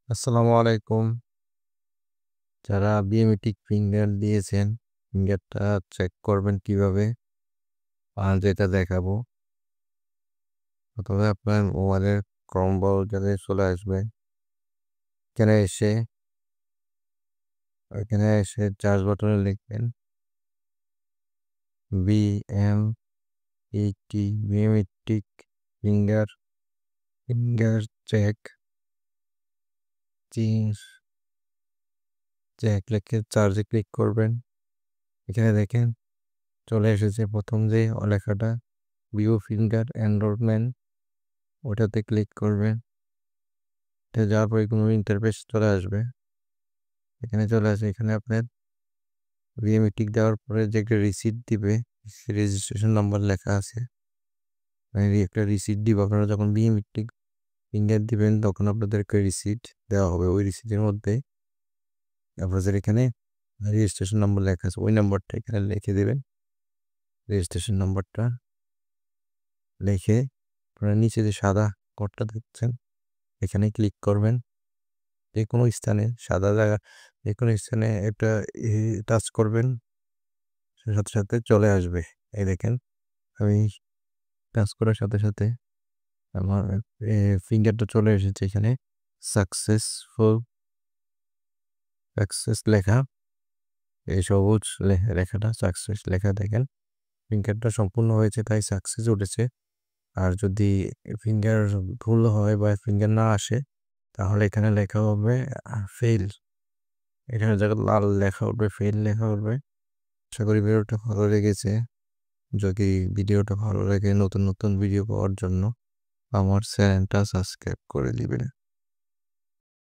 আসসালামু আলাইকুম। যারা বায়োমেট্রিক ফিঙ্গার দিয়েছেন, ফিঙ্গারটা চেক করবেন কিভাবে? যেটা দেখাবো। প্রথমে আপনার মোবাইলের ক্রোম ব্রাউজারে চলে আসবেন। এখানে এসে সার্চ বাটনে লিখবেন BMET biometric finger finger check চিজ চেক লিখে সার্চে ক্লিক করবেন। এখানে দেখেন চলে এসেছে প্রথম যে লেখাটা ভিউ ফিঙ্গার এনরোলমেন্ট, ওটাতে ক্লিক করবেন। এটা যাওয়ার পরে কোনো ইন্টারফেস চলে আসবে। এখানে চলে আসে, এখানে আপনার বায়োমেট্রিক দেওয়ার পরে যে একটা রিসিট দিবে, রেজিস্ট্রেশন নাম্বার লেখা আছে, একটা রিসিট দিবে। আপনারা যখন বায়োমেট্রিক ফিঙ্গার দিবেন তখন আপনাদেরকে রিসিট দেওয়া হবে। ওই রিসিটের মধ্যে আপনাদের এখানে রেজিস্ট্রেশন নাম্বার লেখা আছে, ওই নাম্বারটা এখানে লিখে দেবেন। রেজিস্ট্রেশন নাম্বারটা লিখে আপনারা নিচে যে সাদা ঘরটা দেখছেন এখানে ক্লিক করবেন। যে কোনো স্থানে সাদা জায়গা, যে কোনো স্থানে একটা টাচ করবেন, সাথে সাথে চলে আসবে। এই দেখেন আমি টাচ করার সাথে সাথে আমার ফিঙ্গারটা চলে এসেছে। এখানে সাকসেসফুল সাকসেস লেখা, এই সবুজ লেখাটা সাকসেস লেখা, দেখেন ফিঙ্গারটা সম্পূর্ণ হয়েছে তাই সাকসেস উঠেছে। আর যদি ফিঙ্গার ভুল হয় বা ফিঙ্গার না আসে তাহলে এখানে লেখা হবে ফেল। এখানে জায়গায় লাল লেখা উঠবে, ফেল লেখা উঠবে। আশা করি ভিডিওটা ভালো লেগেছে। যদি ভিডিওটা ভালো লাগে, নতুন নতুন ভিডিও পাওয়ার জন্য আমার চ্যানেলটা সাবস্ক্রাইব করে দিবেন।